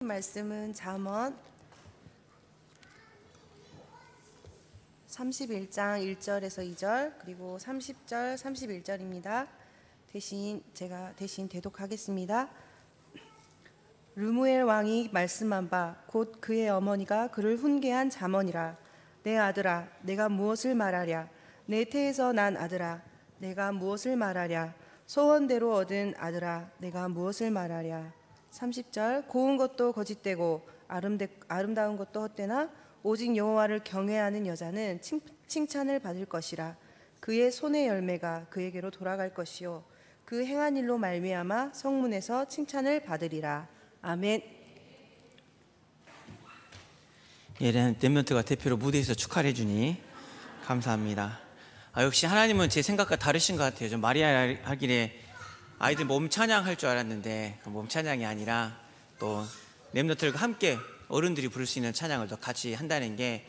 말씀은 잠언 31장 1절에서 2절 그리고 30절 31절입니다. 제가 대신 대독하겠습니다. 르무엘 왕이 말씀한 바 곧 그의 어머니가 그를 훈계한 잠언이라. 내 아들아, 내가 무엇을 말하랴? 내 태에서 난 아들아, 내가 무엇을 말하랴? 소원대로 얻은 아들아, 내가 무엇을 말하랴? 30절 고운 것도 거짓되고 아름다운 것도 헛되나 오직 여호와를 경외하는 여자는 칭찬을 받을 것이라. 그의 손의 열매가 그에게로 돌아갈 것이요 그 행한 일로 말미암아 성문에서 칭찬을 받으리라. 아멘. 렘넌트가 대표로 무대에서 축하를 해주니 감사합니다. 역시 하나님은 제 생각과 다르신 것 같아요. 좀 마리아 하길에 아이들 몸 찬양할 줄 알았는데 몸 찬양이 아니라 또 렘넌트들과 함께 어른들이 부를 수 있는 찬양을 더 같이 한다는 게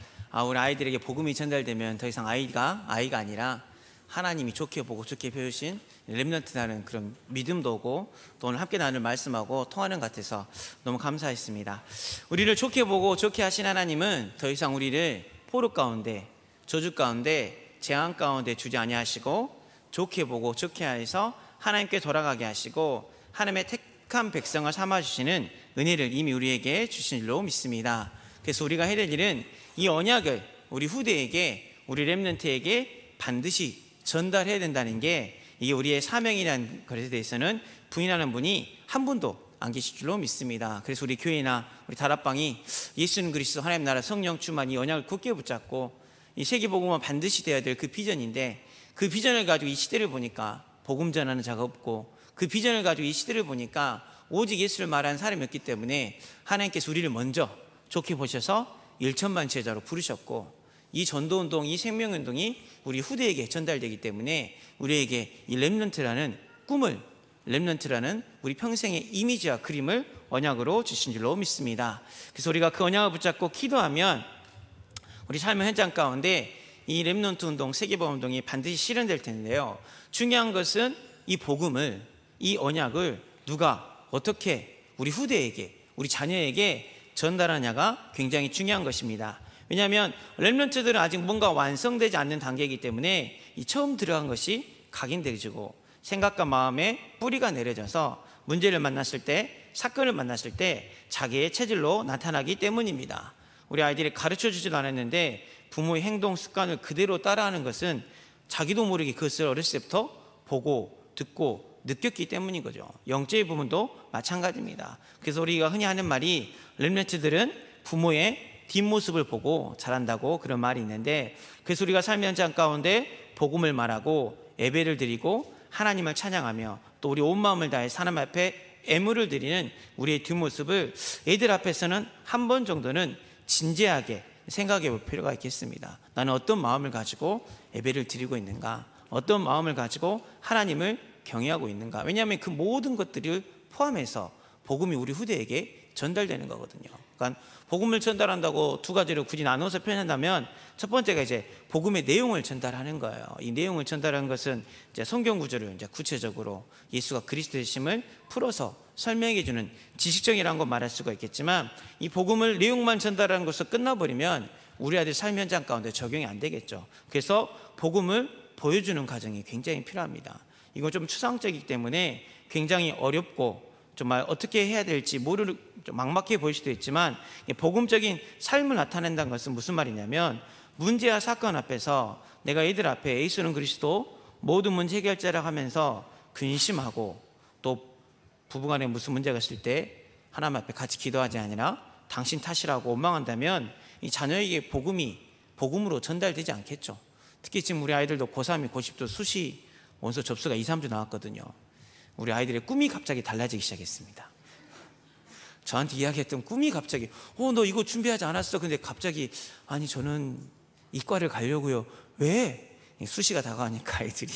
우리 아이들에게 복음이 전달되면 더 이상 아이가 아니라 하나님이 좋게 보고 좋게 배우신 렘넌트라는 그런 믿음도 오고 또 오늘 함께 나눌 말씀하고 통하는 것 같아서 너무 감사했습니다. 우리를 좋게 보고 좋게 하신 하나님은 더 이상 우리를 포로 가운데 저주 가운데 재앙 가운데 주지 아니하시고 좋게 보고 좋게 하여서 하나님께 돌아가게 하시고 하나님의 택한 백성을 삼아주시는 은혜를 이미 우리에게 주신 줄로 믿습니다. 그래서 우리가 해야 될 일은 이 언약을 우리 후대에게 우리 렘넌트에게 반드시 전달해야 된다는 게 이게 우리의 사명이라는 것에 대해서는 부인하는 분이 한 분도 안 계실 줄로 믿습니다. 그래서 우리 교회나 우리 다락방이 예수는 그리스도 하나님 나라 성령 충만 이 언약을 굳게 붙잡고 이 세계복음은 반드시 되어야 될 그 비전인데 그 비전을 가지고 이 시대를 보니까 복음 전하는 자가 없고 그 비전을 가지고 이 시대를 보니까 오직 예수를 말하는 사람이 없기 때문에 하나님께서 우리를 먼저 좋게 보셔서 1천만 제자로 부르셨고 이 전도운동, 이 생명운동이 우리 후대에게 전달되기 때문에 우리에게 이 렘넌트라는 꿈을, 렘넌트라는 우리 평생의 이미지와 그림을 언약으로 주신 줄로 믿습니다. 그래서 우리가 그 언약을 붙잡고 기도하면 우리 삶의 현장 가운데 이 렘넌트 운동, 세계복음 운동이 반드시 실현될 텐데요. 중요한 것은 이 복음을, 이 언약을 누가 어떻게 우리 후대에게, 우리 자녀에게 전달하냐가 굉장히 중요한 것입니다. 왜냐하면 렘넌트들은 아직 뭔가 완성되지 않는 단계이기 때문에 이 처음 들어간 것이 각인되어지고 생각과 마음에 뿌리가 내려져서 문제를 만났을 때, 사건을 만났을 때 자기의 체질로 나타나기 때문입니다. 우리 아이들이 가르쳐주지도 않았는데 부모의 행동 습관을 그대로 따라하는 것은 자기도 모르게 그것을 어렸을 때부터 보고 듣고 느꼈기 때문인 거죠. 영적인 부분도 마찬가지입니다. 그래서 우리가 흔히 하는 말이 렘넌트들은 부모의 뒷모습을 보고 자란다고 그런 말이 있는데 그래서 우리가 삶의 현장 가운데 복음을 말하고 예배를 드리고 하나님을 찬양하며 또 우리 온 마음을 다해 하나님 앞에 애물을 드리는 우리의 뒷모습을 애들 앞에서는 한 번 정도는 진지하게 생각해 볼 필요가 있겠습니다. 나는 어떤 마음을 가지고 예배를 드리고 있는가? 어떤 마음을 가지고 하나님을 경외하고 있는가? 왜냐하면 그 모든 것들을 포함해서 복음이 우리 후대에게 전달되는 거거든요. 그러니까 복음을 전달한다고 두 가지로 굳이 나눠서 표현한다면 첫 번째가 이제 복음의 내용을 전달하는 거예요. 이 내용을 전달하는 것은 이제 성경 구절을 이제 구체적으로 예수가 그리스도이심을 풀어서 설명해 주는 지식적이라는 거 말할 수가 있겠지만 이 복음을 내용만 전달하는 것으로 끝나버리면 우리 아들 삶 현장 가운데 적용이 안 되겠죠. 그래서 복음을 보여주는 과정이 굉장히 필요합니다. 이건 좀 추상적이기 때문에 굉장히 어렵고 정말 어떻게 해야 될지 좀 막막해 보일 수도 있지만 복음적인 삶을 나타낸다는 것은 무슨 말이냐면 문제와 사건 앞에서 내가 얘들 앞에 예수는 그리스도 모든 문제 해결자라고 하면서 근심하고 또 부부간에 무슨 문제가 있을 때 하나님 앞에 같이 기도하지 아니라 당신 탓이라고 원망한다면 이 자녀에게 복음으로 전달되지 않겠죠. 특히 지금 우리 아이들도 고3이 고10도 수시 원서 접수가 2, 3주 나왔거든요. 우리 아이들의 꿈이 갑자기 달라지기 시작했습니다. 저한테 이야기했던 꿈이 갑자기 너 이거 준비하지 않았어? 근데 갑자기 아니 저는 이과를 가려고요. 왜? 수시가 다가오니까 아이들이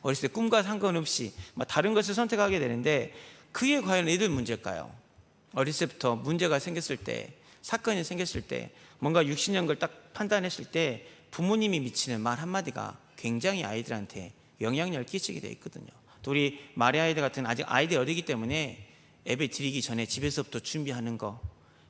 어렸을 때 꿈과 상관없이 다른 것을 선택하게 되는데 그게 과연 애들 문제일까요? 어렸을 때부터 문제가 생겼을 때, 사건이 생겼을 때, 뭔가 60년 걸 딱 판단했을 때 부모님이 미치는 말 한마디가 굉장히 아이들한테 영향력을 끼치게 돼 있거든요. 또 우리 마리아 아이들 같은 아직 아이들이 어리기 때문에 예배 드리기 전에 집에서부터 준비하는 거,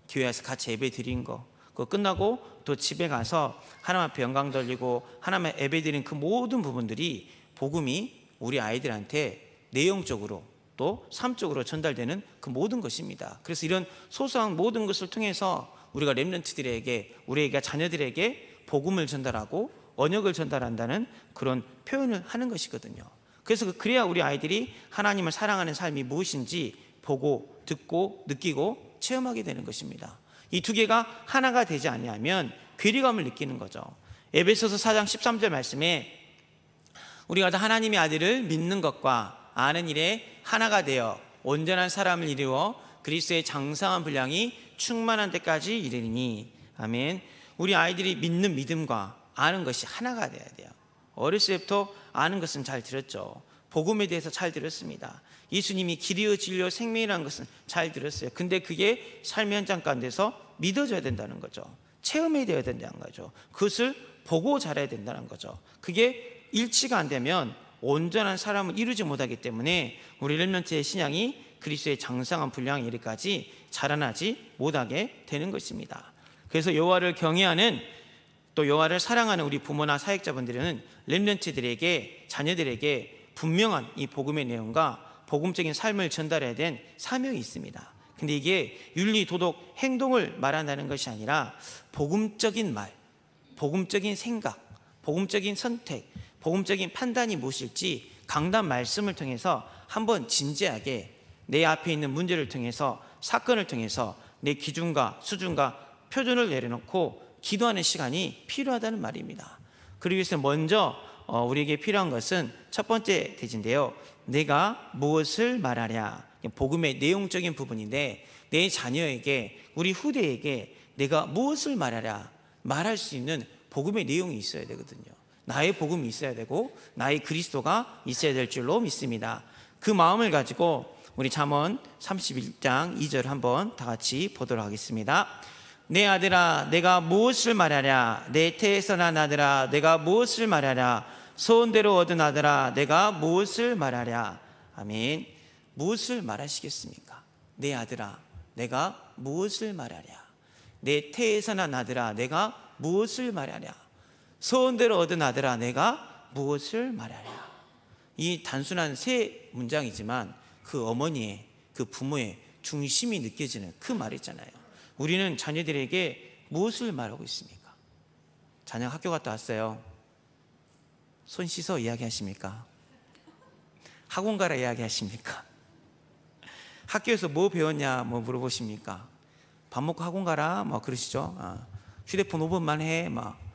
교회 와서 같이 예배 드린 거, 그거 끝나고 또 집에 가서 하나님 앞에 영광 돌리고 하나님 앞에 예배 드린 그 모든 부분들이 복음이 우리 아이들한테 내용적으로 또 삶적으로 전달되는 그 모든 것입니다. 그래서 이런 소소한 모든 것을 통해서 우리가 렘넌트들에게, 우리가 자녀들에게 복음을 전달하고 언역을 전달한다는 그런 표현을 하는 것이거든요. 그래서 그래야 우리 아이들이 하나님을 사랑하는 삶이 무엇인지 보고 듣고 느끼고 체험하게 되는 것입니다. 이 두 개가 하나가 되지 아니하면 괴리감을 느끼는 거죠. 에베소서 4장 13절 말씀에 우리가 다 하나님의 아들을 믿는 것과 아는 일에 하나가 되어 온전한 사람을 이루어 그리스도의 장성한 분량이 충만한 데까지 이르리니. 아멘. 우리 아이들이 믿는 믿음과 아는 것이 하나가 돼야 돼요. 어렸을 때부터 아는 것은 잘 들었죠. 복음에 대해서 잘 들었습니다. 예수님이 길이요 진리요 생명이라는 것은 잘 들었어요. 근데 그게 삶의 현장 가운데서 믿어져야 된다는 거죠. 체험이 되어야 된다는 거죠. 그것을 보고 자라야 된다는 거죠. 그게 일치가 안 되면 온전한 사람을 이루지 못하기 때문에 우리 렘넌트의 신앙이 그리스도의 장성한 분량에 이르기까지 자라나지 못하게 되는 것입니다. 그래서 여호와를 경외하는, 또 여호와를 사랑하는 우리 부모나 사역자분들은 렘넌트들에게, 자녀들에게 분명한 이 복음의 내용과 복음적인 삶을 전달해야 된 사명이 있습니다. 근데 이게 윤리, 도덕, 행동을 말한다는 것이 아니라 복음적인 말, 복음적인 생각, 복음적인 선택, 복음적인 판단이 무엇일지 강단 말씀을 통해서 한번 진지하게 내 앞에 있는 문제를 통해서, 사건을 통해서 내 기준과 수준과 표준을 내려놓고 기도하는 시간이 필요하다는 말입니다. 그러기 위해서 먼저 우리에게 필요한 것은 첫 번째 대지인데요, 내가 무엇을 말하랴. 복음의 내용적인 부분인데, 내 자녀에게, 우리 후대에게 내가 무엇을 말하랴, 말할 수 있는 복음의 내용이 있어야 되거든요. 나의 복음이 있어야 되고 나의 그리스도가 있어야 될 줄로 믿습니다. 그 마음을 가지고 우리 잠언 31장 2절 한번 다 같이 보도록 하겠습니다. 내 아들아 내가 무엇을 말하랴, 내 태에서 난 아들아 내가 무엇을 말하랴, 소원대로 얻은 아들아 내가 무엇을 말하랴. 아멘. 무엇을 말하시겠습니까? 내 아들아 내가 무엇을 말하랴, 내 태에서 난 아들아 내가 무엇을 말하랴, 소원대로 얻은 아들아 내가 무엇을 말하랴. 이 단순한 세 문장이지만 그 어머니의, 그 부모의 중심이 느껴지는 그 말이잖아요. 우리는 자녀들에게 무엇을 말하고 있습니까? 자녀 학교 갔다 왔어요. 손 씻어 이야기하십니까? 학원 가라 이야기하십니까? 학교에서 뭐 배웠냐 뭐 물어보십니까? 밥 먹고 학원 가라 뭐 그러시죠? 휴대폰 5분만 해 막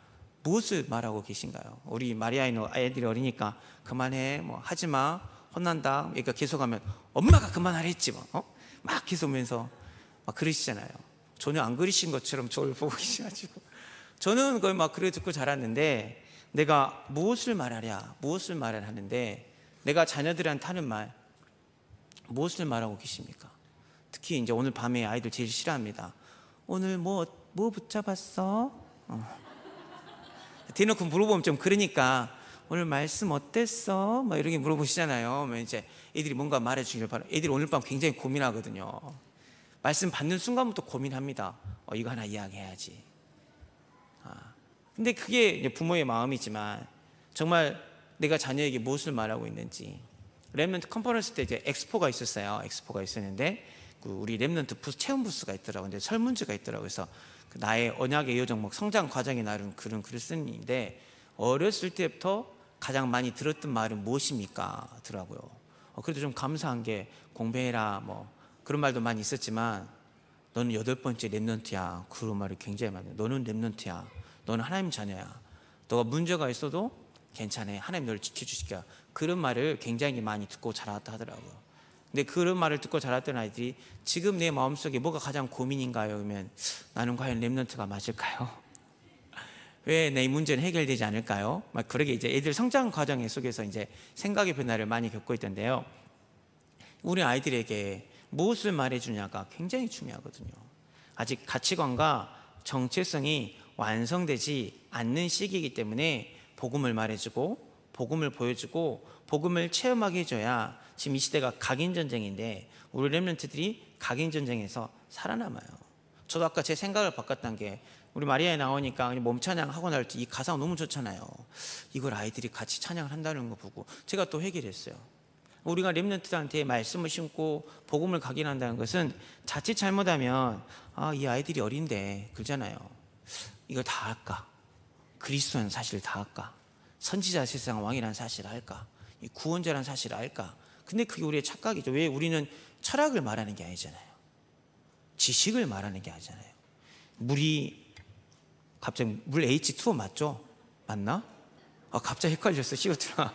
무엇을 말하고 계신가요? 우리 마리아이는 아이들이 어리니까 그만해 뭐 하지마 혼난다. 그러니까 계속하면 엄마가 그만하랬지 막 계속 오면서 막 그러시잖아요. 전혀 안 그리신 것처럼 저를 보고 계셔가지고 저는 그걸 막 그래 듣고 자랐는데, 내가 무엇을 말하랴, 무엇을 말을 하는데 내가 자녀들한테 하는 말 무엇을 말하고 계십니까? 특히 이제 오늘 밤에 아이들 제일 싫어합니다. 오늘 뭐 붙잡았어? 대놓고 물어보면 좀 그러니까 오늘 말씀 어땠어? 막 이렇게 물어보시잖아요. 그러면 이제 애들이 뭔가 말해주길 바라요. 애들이 오늘 밤 굉장히 고민하거든요. 말씀 받는 순간부터 고민합니다. 이거 하나 이야기해야지. 근데 그게 이제 부모의 마음이지만 정말 내가 자녀에게 무엇을 말하고 있는지. 렘넌트 컨퍼런스 때 이제 엑스포가 있었어요. 엑스포가 있었는데 우리 렘넌트 부스, 체험 부스가 있더라고요. 근데 설문지가 있더라고요. 그래서 나의 언약의 여정목 성장 과정에 나름 그런 글을 쓰는데, 어렸을 때부터 가장 많이 들었던 말은 무엇입니까? 더라고요. 그래도 좀 감사한 게 공부해라 뭐 그런 말도 많이 있었지만, 너는 8번째 렘넌트야. 그런 말이 굉장히 많아요. 너는 렘넌트야. 너는 하나님 자녀야. 너가 문제가 있어도 괜찮아. 하나님 너를 지켜주시니까. 그런 말을 굉장히 많이 듣고 자랐다 하더라고요. 근데 그런 말을 듣고 자랐던 아이들이 지금 내 마음속에 뭐가 가장 고민인가요? 그러면 나는 과연 렘넌트가 맞을까요? 왜 내 문제는 해결되지 않을까요? 막 그러게 이제 애들 성장 과정 속에서 이제 생각의 변화를 많이 겪고 있던데요. 우리 아이들에게 무엇을 말해주냐가 굉장히 중요하거든요. 아직 가치관과 정체성이 완성되지 않는 시기이기 때문에 복음을 말해주고 복음을 보여주고 복음을 체험하게 해줘야 지금 이 시대가 각인 전쟁인데 우리 렘넌트들이 각인 전쟁에서 살아남아요. 저도 아까 제 생각을 바꿨던 게 우리 마리아에 나오니까 몸 찬양하고 날 때 이 가사가 너무 좋잖아요. 이걸 아이들이 같이 찬양을 한다는 거 보고 제가 또 회개했어요. 우리가 렘넌트들한테 말씀을 심고 복음을 각인한다는 것은 자칫 잘못하면 이 아이들이 어린데 그러잖아요. 이걸 다 할까? 그리스도는 사실 다 할까? 선지자 세상 왕이라는 사실을 알까? 이 구원자라는 사실을 알까? 근데 그게 우리의 착각이죠. 왜? 우리는 철학을 말하는 게 아니잖아요. 지식을 말하는 게 아니잖아요. 갑자기 물 H2O 맞죠? 맞나? 갑자기 헷갈렸어. CO2랑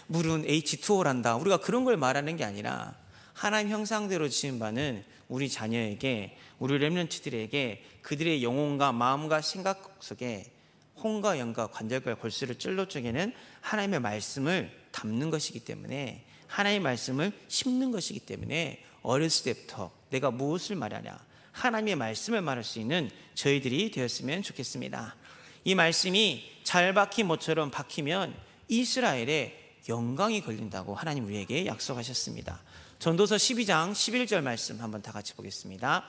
물은 H2O란다. 우리가 그런 걸 말하는 게 아니라 하나님 형상대로 지음받은 우리 자녀에게, 우리 렘넌트들에게 그들의 영혼과 마음과 생각 속에 혼과 영과 관절과 골수를 찔러 쪼개는 하나님의 말씀을 담는 것이기 때문에, 하나님의 말씀을 심는 것이기 때문에 어렸을 때부터 내가 무엇을 말하냐, 하나님의 말씀을 말할 수 있는 저희들이 되었으면 좋겠습니다. 이 말씀이 잘 박힌 모처럼 박히면 이스라엘에 영광이 걸린다고 하나님 우리에게 약속하셨습니다. 전도서 12장 11절 말씀 한번 다 같이 보겠습니다.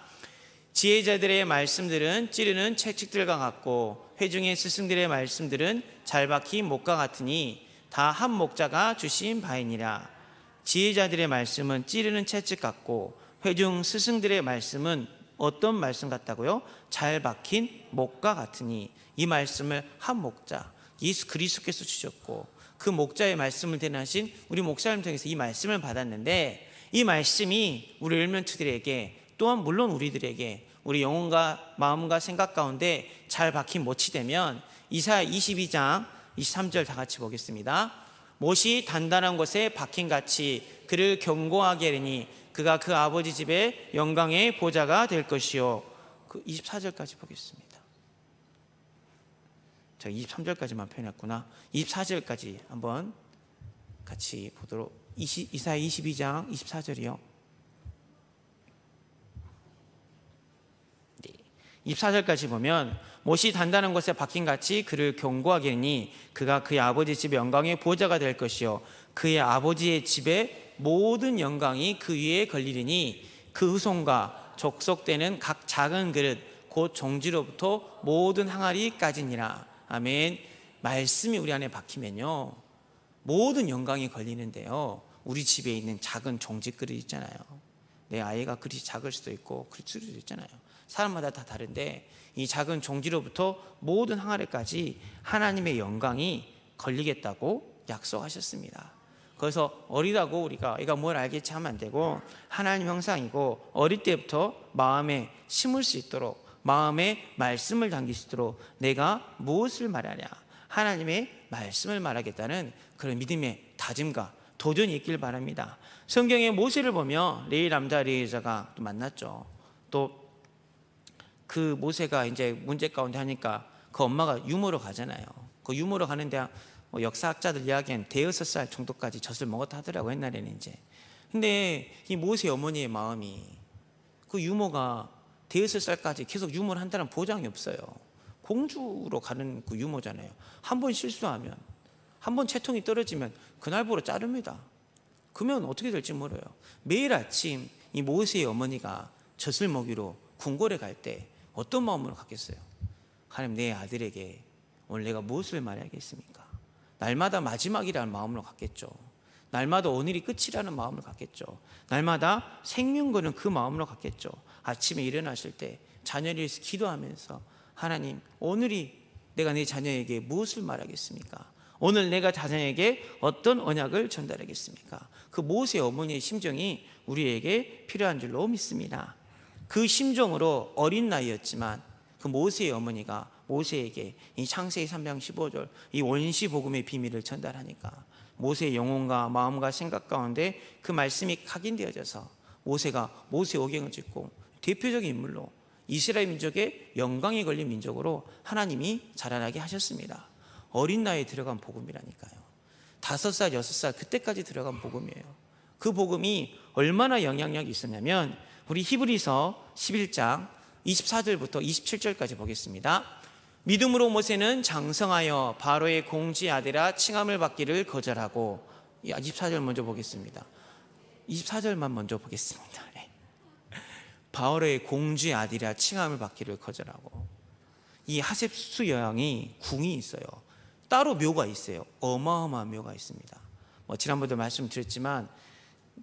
지혜자들의 말씀들은 찌르는 채찍들과 같고 회중의 스승들의 말씀들은 잘 박힌 목과 같으니 다 한 목자가 주신 바이니라. 지혜자들의 말씀은 찌르는 채찍 같고 회중 스승들의 말씀은 어떤 말씀 같다고요? 잘 박힌 목과 같으니, 이 말씀을 한 목자 예수 그리스도께서 주셨고 그 목자의 말씀을 대하신 우리 목사님 통해서 이 말씀을 받았는데, 이 말씀이 우리 렘넌트들에게 또한 물론 우리들에게 우리 영혼과 마음과 생각 가운데 잘 박힌 못이 되면 이사야 22장 23절 다 같이 보겠습니다. 못이 단단한 곳에 박힌 같이 그를 견고하게 하리니 그가 그 아버지 집의 영광의 보좌가 될 것이요. 그 24절까지 보겠습니다. 제가 23절까지만 표현했구나. 24절까지 한번 같이 보도록. 이사야 22장 24절이요. 24절까지 보면 못이 단단한 곳에 박힌 같이 그를 견고하게 하니 그가 그의 아버지 집의 영광의 보좌가 될 것이요 그의 아버지의 집의 모든 영광이 그 위에 걸리리니 그 후손과 족속되는 각 작은 그릇 곧 종지로부터 모든 항아리까지니라. 아멘. 말씀이 우리 안에 박히면요 모든 영광이 걸리는데요, 우리 집에 있는 작은 종지 그릇 있잖아요. 내 아이가 그릇이 작을 수도 있고 그릇 수도 있잖아요. 사람마다 다 다른데 이 작은 종지로부터 모든 항아리까지 하나님의 영광이 걸리겠다고 약속하셨습니다. 그래서 어리다고 우리가 뭘 알겠지 하면 안 되고, 하나님 형상이고 어릴 때부터 마음에 심을 수 있도록, 마음에 말씀을 담길 수 있도록 내가 무엇을 말하냐, 하나님의 말씀을 말하겠다는 그런 믿음의 다짐과 도전이 있길 바랍니다. 성경의 모세를 보며 레위 남자 레위 여자가 또 만났죠. 또 그 모세가 이제 문제 가운데 하니까 그 엄마가 유모로 가잖아요. 그 유모로 가는데 역사학자들 이야기한 대여섯 살 정도까지 젖을 먹었다 하더라고, 옛날에는 이제. 근데 이 모세 어머니의 마음이, 그 유모가 대여섯 살까지 계속 유모를 한다는 보장이 없어요. 공주로 가는 그 유모잖아요. 한 번 실수하면, 한 번 채통이 떨어지면 그날부로 자릅니다. 그러면 어떻게 될지 몰라요. 매일 아침 이 모세의 어머니가 젖을 먹이로 궁궐에 갈 때 어떤 마음으로 갔겠어요? 하나님, 내 아들에게 오늘 내가 무엇을 말해야겠습니까? 날마다 마지막이라는 마음으로 갔겠죠. 날마다 오늘이 끝이라는 마음으로 갔겠죠. 날마다 생명 거는 그 마음으로 갔겠죠. 아침에 일어나실 때 자녀를 위해서 기도하면서, 하나님, 오늘이 내가 내 자녀에게 무엇을 말하겠습니까? 오늘 내가 자녀에게 어떤 언약을 전달하겠습니까? 그 모세 어머니의 심정이 우리에게 필요한 줄로 믿습니다. 그 심정으로 어린 나이였지만 그 모세의 어머니가 모세에게 이 창세기 3장 15절 이 원시 복음의 비밀을 전달하니까 모세의 영혼과 마음과 생각 가운데 그 말씀이 각인되어져서 모세가 모세 오경을 짓고 대표적인 인물로 이스라엘 민족의 영광이 걸린 민족으로 하나님이 자라나게 하셨습니다. 어린 나이에 들어간 복음이라니까요. 5살, 6살 그때까지 들어간 복음이에요. 그 복음이 얼마나 영향력이 있었냐면, 우리 히브리서 11장 24절부터 27절까지 보겠습니다. 믿음으로 모세는 장성하여 바로의 공지 아들아 칭함을 받기를 거절하고, 24절 먼저 보겠습니다. 24절만 먼저 보겠습니다. 바오의 공주의 아들이라 칭함을 받기를 거절하고, 이 하셉수 여왕이 궁이 있어요. 따로 묘가 있어요. 어마어마한 묘가 있습니다. 지난번에도 말씀드렸지만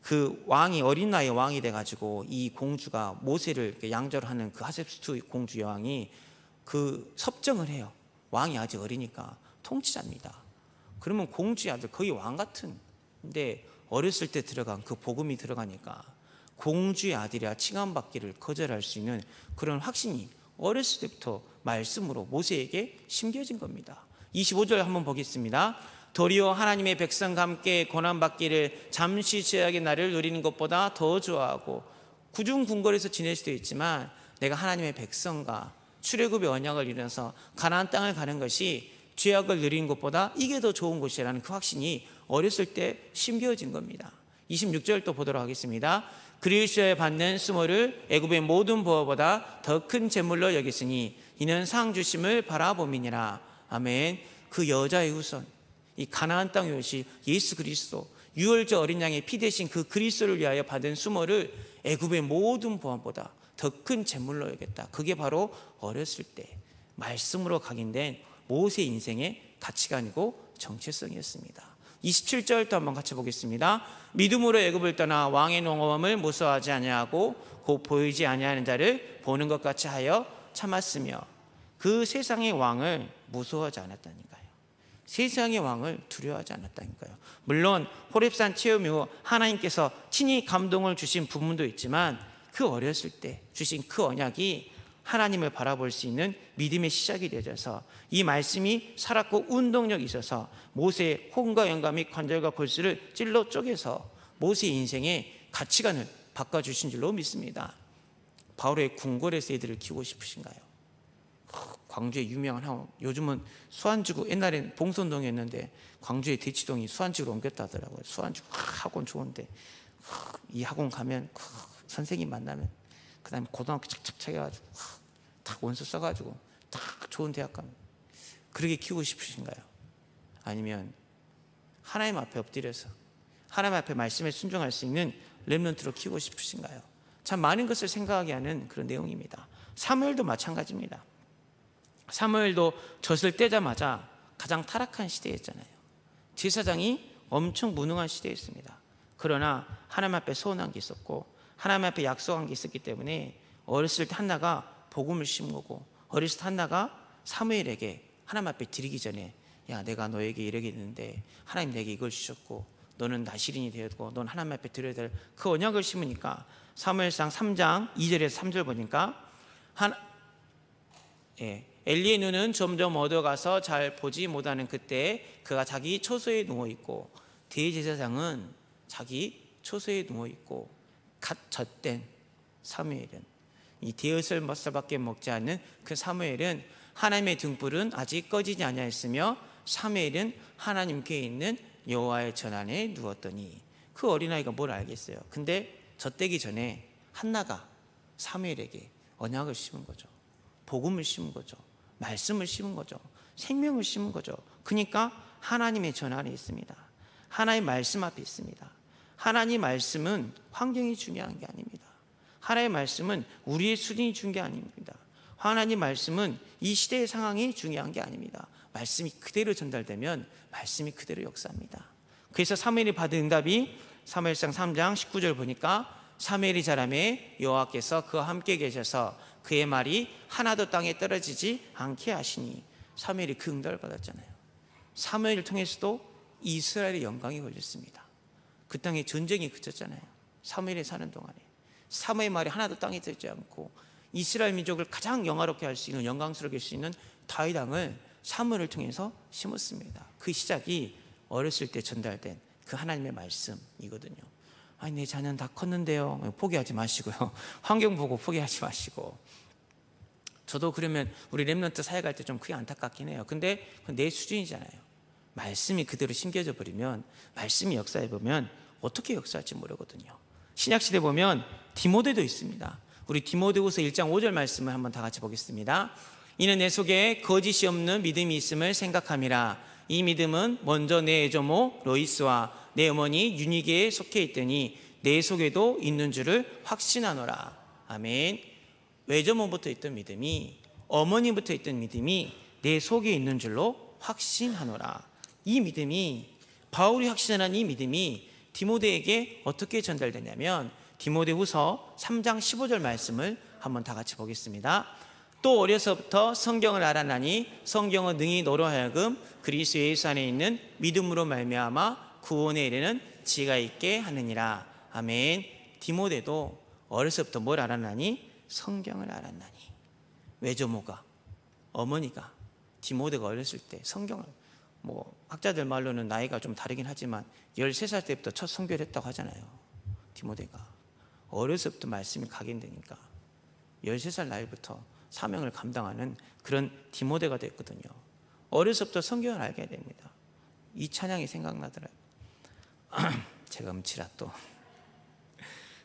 그 왕이 어린 나이에 왕이 돼가지고 이 공주가 모세를 양절하는 그 하셉수 공주 여왕이 그 섭정을 해요. 왕이 아직 어리니까 통치자입니다. 그러면 공주의 아들 거의 왕 같은, 근데 어렸을 때 들어간 그 복음이 들어가니까 공주의 아들이라 칭함받기를 거절할 수 있는 그런 확신이 어렸을 때부터 말씀으로 모세에게 심겨진 겁니다. 25절 한번 보겠습니다. 도리어 하나님의 백성과 함께 고난받기를 잠시 죄악의 날을 누리는 것보다 더 좋아하고, 구중궁궐에서 지낼 수도 있지만 내가 하나님의 백성과 출애굽의 언약을 이루면서 가나안 땅을 가는 것이 죄악을 누리는 것보다 이게 더 좋은 것이라는 그 확신이 어렸을 때 심겨진 겁니다. 26절 또 보도록 하겠습니다. 그리스도에 받는 수모를 애굽의 모든 보화보다 더 큰 재물로 여겼으니 이는 상 주심을 바라봄이니라. 아멘. 그 여자의 후손, 이 가나안 땅의 오실 예수 그리스도, 유월절 어린 양의 피 대신 그 그리스도를 위하여 받은 수모를 애굽의 모든 보화보다 더 큰 재물로 여겼다. 그게 바로 어렸을 때 말씀으로 각인된 모세 인생의 가치관이고 정체성이었습니다. 27절도 한번 같이 보겠습니다. 믿음으로 애굽을 떠나 왕의 농엄을 무서워하지 아니하고 곧 보이지 아니하는 자를 보는 것 같이 하여 참았으며, 그 세상의 왕을 무서워하지 않았다니까요. 세상의 왕을 두려워하지 않았다니까요. 물론 호렙산 체험 이후 하나님께서 친히 감동을 주신 부분도 있지만 그 어렸을 때 주신 그 언약이 하나님을 바라볼 수 있는 믿음의 시작이 되어져서 이 말씀이 살았고 운동력이 있어서 모세의 혼과 영감 및 관절과 골수를 찔러 쪼개서 모세의 인생의 가치관을 바꿔주신 줄로 믿습니다. 바울의 궁궐에서 애들을 키우고 싶으신가요? 광주의 유명한 학원, 요즘은 수안지구, 옛날엔 봉선동이었는데 광주의 대치동이 수안지구로 옮겼다 하더라고요. 수안지구 학원 좋은데, 이 학원 가면 선생님 만나면 그 다음에 고등학교 착착착 해가지고 딱 원서 써가지고 딱 좋은 대학 가면, 그렇게 키우고 싶으신가요? 아니면 하나님 앞에 엎드려서 하나님 앞에 말씀에 순종할 수 있는 렘넌트로 키우고 싶으신가요? 참 많은 것을 생각하게 하는 그런 내용입니다. 사무엘도 마찬가지입니다. 사무엘도 젖을 떼자마자 가장 타락한 시대였잖아요. 제사장이 엄청 무능한 시대였습니다. 그러나 하나님 앞에 소원한 게 있었고 하나님 앞에 약속한 게 있었기 때문에 어렸을 때 한나가 복음을 심은 거고, 어렸을 때 한나가 사무엘에게 하나님 앞에 드리기 전에, 야, 내가 너에게 이러겠는데 하나님 내게 이걸 주셨고 너는 나시린이 되었고 넌 하나님 앞에 드려야 될 그 언약을 심으니까, 사무엘상 3장 2절에서 3절 보니까 엘리의 눈은 점점 어두워가서 잘 보지 못하는 그때 그가 자기 처소에 누워있고, 대제사장은 자기 처소에 누워있고, 갓 젖된 사무엘은, 이 대엿을 먹살밖에 먹지 않는 그 사무엘은 하나님의 등불은 아직 꺼지지 아니하였으며 사무엘은 하나님께 있는 여호와의 전 안에 누웠더니, 그 어린아이가 뭘 알겠어요. 근데 젖되기 전에 한나가 사무엘에게 언약을 심은 거죠. 복음을 심은 거죠. 말씀을 심은 거죠. 생명을 심은 거죠. 그러니까 하나님의 전 안에 있습니다. 하나님의 말씀 앞에 있습니다. 하나님의 말씀은 환경이 중요한 게 아닙니다. 하나님의 말씀은 우리의 수준이 중요한 게 아닙니다. 하나님의 말씀은 이 시대의 상황이 중요한 게 아닙니다. 말씀이 그대로 전달되면 말씀이 그대로 역사합니다. 그래서 사무엘이 받은 응답이 사무엘상 3장 19절 보니까, 사무엘이 자라매 여호와께서 그와 함께 계셔서 그의 말이 하나도 땅에 떨어지지 않게 하시니, 사무엘이 그 응답을 받았잖아요. 사무엘을 통해서도 이스라엘의 영광이 걸렸습니다. 그 땅에 전쟁이 그쳤잖아요. 사무엘이 사는 동안에 사무엘의 말이 하나도 땅에 떨어지지 않고 이스라엘 민족을 가장 영화롭게 할 수 있는, 영광스럽게 할 수 있는 다윗 왕을 사무엘을 통해서 심었습니다. 그 시작이 어렸을 때 전달된 그 하나님의 말씀이거든요. 아니, 내 자녀는 다 컸는데요. 포기하지 마시고요. 환경 보고 포기하지 마시고. 저도 그러면 우리 렘넌트 사회 갈 때 좀 크게 안타깝긴 해요. 근데 내 수준이잖아요. 말씀이 그대로 심겨져 버리면, 말씀이 역사해 보면 어떻게 역사할지 모르거든요. 신약시대 보면 디모데도 있습니다. 우리 디모데후서 1장 5절 말씀을 한번 다 같이 보겠습니다. 이는 내 속에 거짓이 없는 믿음이 있음을 생각함이라. 이 믿음은 먼저 내 애조모 로이스와 내 어머니 유니게에 속해 있더니 내 속에도 있는 줄을 확신하노라. 아멘. 외조모부터 있던 믿음이, 어머니부터 있던 믿음이 내 속에 있는 줄로 확신하노라. 이 믿음이, 바울이 확신한 이 믿음이 디모데에게 어떻게 전달되냐면 디모데후서 3장 15절 말씀을 한번 다 같이 보겠습니다. 또 어려서부터 성경을 알아나니 성경은 능히 너로 하여금 그리스도 예수 안에 있는 믿음으로 말미암아 구원에 이르는 지가 있게 하느니라. 아멘. 디모데도 어려서부터 뭘 알아나니? 성경을 알아나니. 외조모가, 어머니가 디모데가 어렸을 때 성경을, 학자들 말로는 나이가 좀 다르긴 하지만 13살 때부터 첫 선교를 했다고 하잖아요. 디모데가 어려서부터 말씀이 각인되니까 13살 나이부터 사명을 감당하는 그런 디모데가 됐거든요. 어려서부터 성경을 알게 됩니다. 이 찬양이 생각나더라고요. 제가 음치라 또.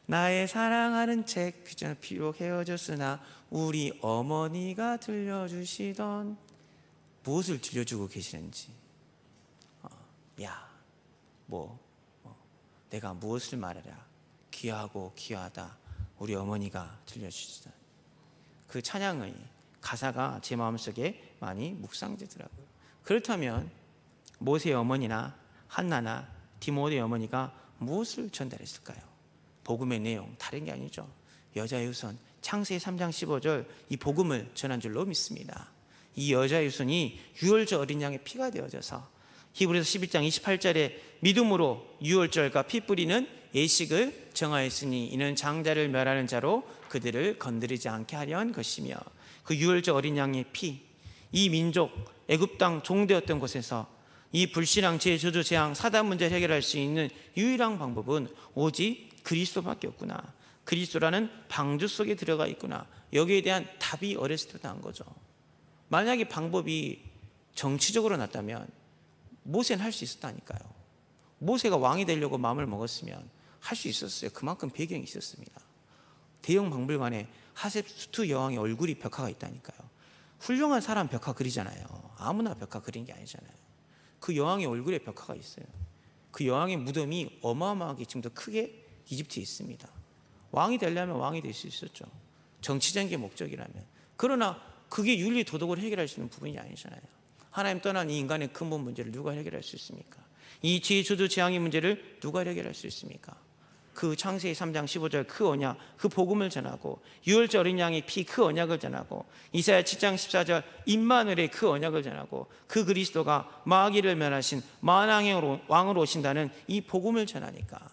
나의 사랑하는 책 비록 헤어졌으나 우리 어머니가 들려주시던, 무엇을 들려주고 계시는지, 내가 무엇을 말하랴, 귀하고 귀하다 우리 어머니가 들려주시던 그 찬양의 가사가 제 마음속에 많이 묵상되더라고요. 그렇다면 모세의 어머니나 한나나 디모데의 어머니가 무엇을 전달했을까요? 복음의 내용 다른 게 아니죠. 여자의 후손, 창세기 3장 15절 이 복음을 전한 줄로 믿습니다. 이 여자의 후손이 유월절 어린 양의 피가 되어져서 히브리서 11장 28절에 믿음으로 유월절과 피 뿌리는 예식을 정하였으니 이는 장자를 멸하는 자로 그들을 건드리지 않게 하려 한 것이며, 그 유월절 어린 양의 피, 이 민족 애굽 땅 종되었던 곳에서 이 불신앙, 저주, 재앙, 사단 문제를 해결할 수 있는 유일한 방법은 오직 그리스도밖에 없구나. 그리스도라는 방주 속에 들어가 있구나. 여기에 대한 답이 어렸을 때 난 거죠. 만약에 방법이 정치적으로 났다면 모세는 할 수 있었다니까요. 모세가 왕이 되려고 마음을 먹었으면 할 수 있었어요. 그만큼 배경이 있었습니다. 대형 박물관에 하셉수트 여왕의 얼굴이 벽화가 있다니까요. 훌륭한 사람 벽화 그리잖아요. 아무나 벽화 그린 게 아니잖아요. 그 여왕의 얼굴에 벽화가 있어요. 그 여왕의 무덤이 어마어마하게 지금도 크게 이집트에 있습니다. 왕이 되려면 왕이 될 수 있었죠. 정치적인 게 목적이라면. 그러나 그게 윤리 도덕을 해결할 수 있는 부분이 아니잖아요. 하나님 떠난 이 인간의 근본 문제를 누가 해결할 수 있습니까? 이 지혜, 저주, 재앙의 문제를 누가 해결할 수 있습니까? 그 창세기 3장 15절 그 언약, 그 복음을 전하고, 유월절 어린 양의 피 그 언약을 전하고, 이사야 7장 14절 임마누엘의 그 언약을 전하고, 그 그리스도가 마귀를 멸하신 만왕의 왕으로 오신다는 이 복음을 전하니까,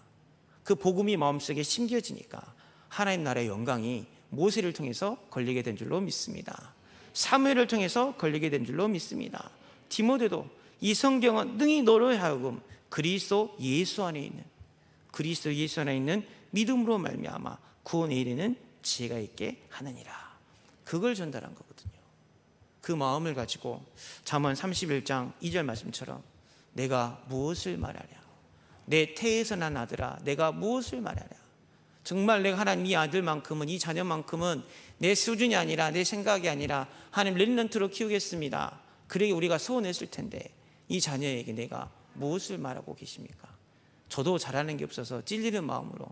그 복음이 마음속에 심겨지니까 하나님 나라의 영광이 모세를 통해서 걸리게 된 줄로 믿습니다. 사무엘을 통해서 걸리게 된 줄로 믿습니다. 디모데도 이 성경은 능히 너로 하여금 그리스도 예수 안에 있는 믿음으로 말미암아 구원에 이르는 지혜가 있게 하느니라. 그걸 전달한 거거든요. 그 마음을 가지고 잠언 31장 2절 말씀처럼 내가 무엇을 말하랴, 내 태에서 난 아들아 내가 무엇을 말하랴. 정말 내가 하나님 이 아들만큼은, 이 자녀만큼은 내 수준이 아니라 내 생각이 아니라 하나님 렘넌트로 키우겠습니다. 그러게 우리가 소원했을 텐데 이 자녀에게 내가 무엇을 말하고 계십니까? 저도 잘하는 게 없어서 찔리는 마음으로,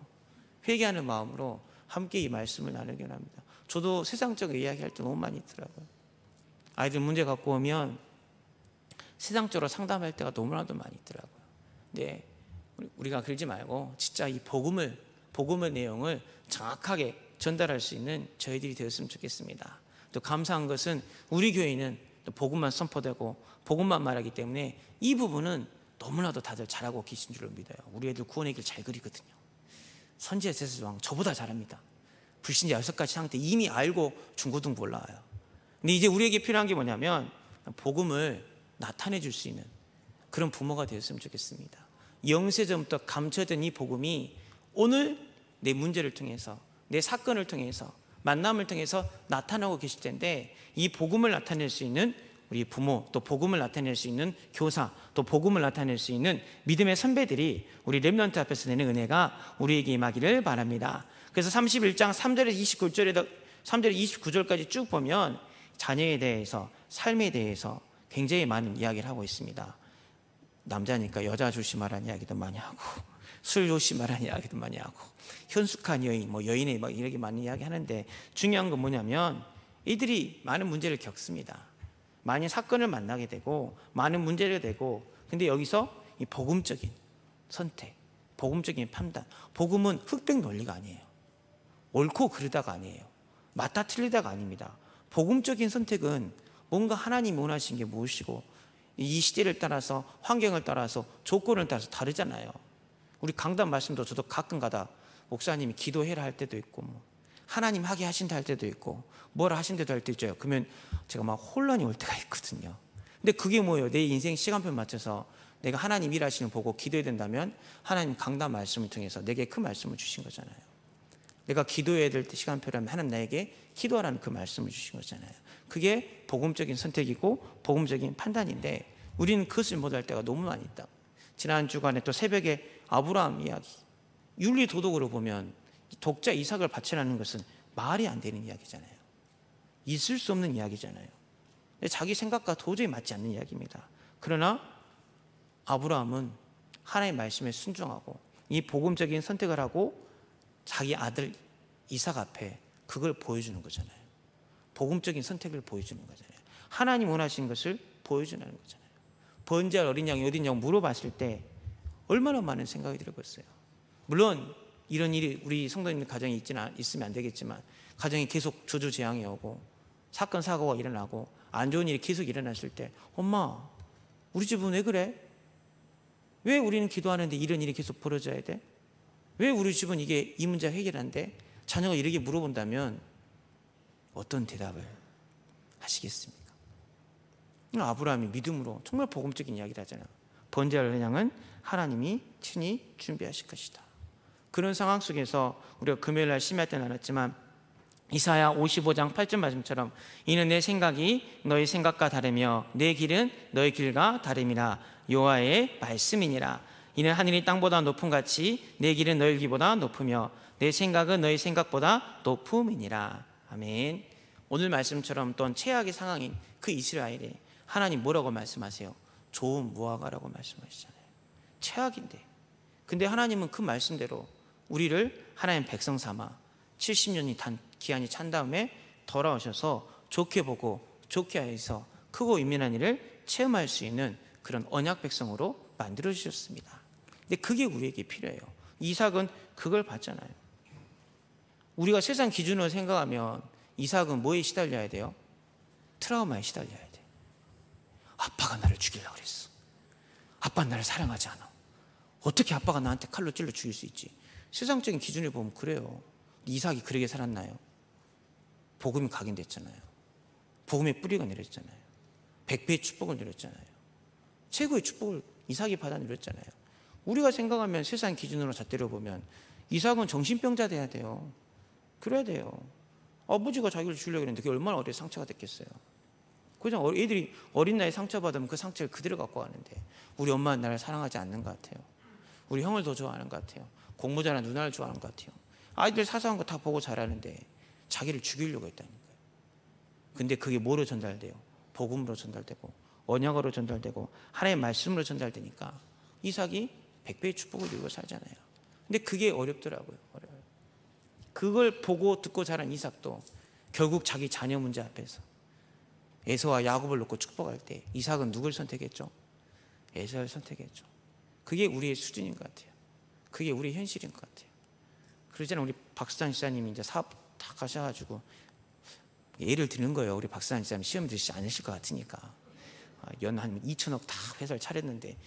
회개하는 마음으로 함께 이 말씀을 나누긴 합니다. 저도 세상적으로 이야기할 때 너무 많이 있더라고요. 아이들 문제 갖고 오면 세상적으로 상담할 때가 너무나도 많이 있더라고요. 근데 우리가 그러지 말고 진짜 이 복음의 내용을 정확하게 전달할 수 있는 저희들이 되었으면 좋겠습니다. 또 감사한 것은 우리 교회는 또 복음만 선포되고 복음만 말하기 때문에 이 부분은 너무나도 다들 잘하고 계신 줄로 믿어요. 우리 애들 구원의 길 잘 그리거든요. 선지자 세스왕 저보다 잘합니다. 불신자 6가지 상태 이미 알고 중고등부 올라와요. 근데 이제 우리에게 필요한 게 뭐냐면 복음을 나타내 줄 수 있는 그런 부모가 되었으면 좋겠습니다. 영세전부터 감춰진 이 복음이 오늘 내 문제를 통해서, 내 사건을 통해서, 만남을 통해서 나타나고 계실 텐데, 이 복음을 나타낼 수 있는 우리 부모, 또 복음을 나타낼 수 있는 교사, 또 복음을 나타낼 수 있는 믿음의 선배들이 우리 렘넌트 앞에서 내는 은혜가 우리에게 임하기를 바랍니다. 그래서 31장 3절에서 29절까지 쭉 보면 자녀에 대해서, 삶에 대해서 굉장히 많은 이야기를 하고 있습니다. 남자니까 여자 조심하라는 이야기도 많이 하고, 술 조심하라는 이야기도 많이 하고, 현숙한 여인, 뭐 여인의 막 이렇게 많이 이야기하는데, 중요한 건 뭐냐면 이들이 많은 문제를 겪습니다. 많은 사건을 만나게 되고 많은 문제를 되고, 근데 여기서 이 복음적인 선택, 복음적인 판단, 복음은 흑백 논리가 아니에요. 옳고 그르다가 아니에요. 맞다 틀리다가 아닙니다. 복음적인 선택은 뭔가 하나님이 원하신 게 무엇이고, 이 시대를 따라서, 환경을 따라서, 조건을 따라서 다르잖아요. 우리 강단 말씀도 저도 가끔 가다 목사님이 기도해라 할 때도 있고, 뭐 하나님 하게 하신다 할 때도 있고, 뭐라 하신다도 할 때 있죠. 그러면 제가 막 혼란이 올 때가 있거든요. 근데 그게 뭐예요? 내 인생 시간표 맞춰서 내가 하나님 일하시는 거 보고 기도해야 된다면 하나님 강단 말씀을 통해서 내게 그 말씀을 주신 거잖아요. 내가 기도해야 될 때 시간표라면 하나님 나에게 기도하라는 그 말씀을 주신 거잖아요. 그게 복음적인 선택이고 복음적인 판단인데, 우리는 그것을 못할 때가 너무 많이 있다. 지난 주간에 또 새벽에 아브라함 이야기, 윤리 도덕으로 보면 독자 이삭을 바치라는 것은 말이 안 되는 이야기잖아요. 있을 수 없는 이야기잖아요. 자기 생각과 도저히 맞지 않는 이야기입니다. 그러나 아브라함은 하나님의 말씀에 순종하고 이 복음적인 선택을 하고 자기 아들 이삭 앞에 그걸 보여주는 거잖아요. 복음적인 선택을 보여주는 거잖아요. 하나님 원하시는 것을 보여주는 거잖아요. 번제할 어린 양이 어디냐고 물어봤을 때 얼마나 많은 생각이 들어봤어요. 물론 이런 일이 우리 성도님 가정에 있으면 안 되겠지만, 가정에 계속 저주재앙이 오고 사건 사고가 일어나고 안 좋은 일이 계속 일어났을 때, 엄마 우리 집은 왜 그래? 왜 우리는 기도하는데 이런 일이 계속 벌어져야 돼? 왜 우리 집은 이 문제 해결한데? 자녀가 이렇게 물어본다면 어떤 대답을 하시겠습니까? 아브라함이 믿음으로 정말 복음적인 이야기를 하잖아요. 번제할 양은 하나님이 친히 준비하실 것이다. 그런 상황 속에서 우리가 금요일날 심야 때 나눴지만, 이사야 55장 8절 말씀처럼 이는 내 생각이 너희 생각과 다르며 내 길은 너희 길과 다름이라 여호와의 말씀이니라. 이는 하늘이 땅보다 높음 같이 내 길은 너희 길보다 높으며 내 생각은 너희 생각보다 높음이니라. 아멘. 오늘 말씀처럼 또 최악의 상황인 그 이스라엘에 하나님 뭐라고 말씀하세요? 좋은 무화과라고 말씀하시잖아요. 최악인데, 근데 하나님은 그 말씀대로 우리를 하나님 백성 삼아 70년이 기한이 찬 다음에 돌아오셔서 좋게 보고 좋게 하여서 크고 임민한 일을 체험할 수 있는 그런 언약 백성으로 만들어 주셨습니다. 근데 그게 우리에게 필요해요. 이삭은 그걸 봤잖아요. 우리가 세상 기준으로 생각하면 이삭은 뭐에 시달려야 돼요? 트라우마에 시달려야 돼. 아빠가 나를 죽이려고 그랬어. 아빠는 나를 사랑하지 않아. 어떻게 아빠가 나한테 칼로 찔러 죽일 수 있지? 세상적인 기준을 보면 그래요. 이삭이 그러게 살았나요? 복음이 각인됐잖아요. 복음의 뿌리가 내렸잖아요. 100배의 축복을 누렸잖아요. 최고의 축복을 이삭이 받아 누렸잖아요. 우리가 생각하면 세상 기준으로 잣대로 보면 이삭은 정신병자 돼야 돼요. 그래야 돼요. 아버지가 자기를 죽이려고 했는데 그게 얼마나 어린 상처가 됐겠어요. 그냥 애들이 어린 나이에 상처받으면 그 상처를 그대로 갖고 가는데, 우리 엄마는 나를 사랑하지 않는 것 같아요. 우리 형을 더 좋아하는 것 같아요. 공부 잘하는 누나를 좋아하는 것 같아요. 아이들 사소한 거 다 보고 잘하는데 자기를 죽이려고 했다니까요. 근데 그게 뭐로 전달돼요? 복음으로 전달되고 언약으로 전달되고 하나님의 말씀으로 전달되니까 이삭이 100배의 축복을 누리고 살잖아요. 근데 그게 어렵더라고요. 어려워요. 그걸 보고 듣고 자란 이삭도 결국 자기 자녀 문제 앞에서 에서와 야곱을 놓고 축복할 때 이삭은 누굴 선택했죠? 에서를 선택했죠. 그게 우리의 수준인 것 같아요. 그게 우리의 현실인 것 같아요. 그러잖아요. 우리 박수찬 지사님이 이제 사업 다 가셔가지고 예를 드는 거예요. 우리 박수찬 지사님 시험 드시지 않으실 것 같으니까 연 한 2천억 다 회사를 차렸는데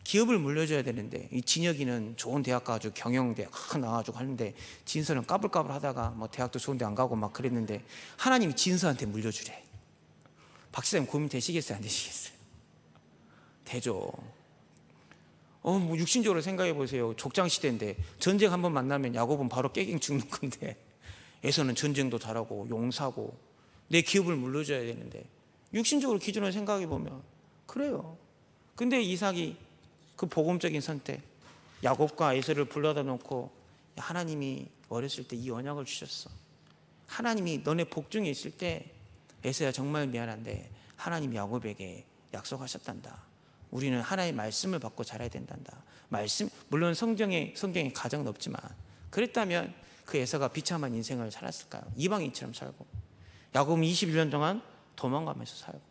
기업을 물려줘야 되는데, 이 진혁이는 좋은 대학 가가지고 경영대 나와가지고 하는데 진서는 까불까불 하다가 뭐 대학도 좋은 데 안 가고 막 그랬는데 하나님이 진서한테 물려주래. 박사님 고민 되시겠어요? 안 되시겠어요? 되죠. 뭐 육신적으로 생각해 보세요. 족장 시대인데 전쟁 한번 만나면 야곱은 바로 깨갱 죽는 건데, 에서는 전쟁도 잘하고 용사고 내 기업을 물려줘야 되는데, 육신적으로 기준으로 생각해 보면 그래요. 근데 이삭이 그 복음적인 선택, 야곱과 에서를 불러다 놓고 하나님이 어렸을 때 이 언약을 주셨어. 하나님이 너네 복중에 있을 때 에서야 정말 미안한데 하나님이 야곱에게 약속하셨단다. 우리는 하나님의 말씀을 받고 자라야 된단다. 말씀, 물론 성경에 가정은 없지만 그랬다면 그 에서가 비참한 인생을 살았을까요? 이방인처럼 살고 야곱 21년 동안 도망가면서 살고.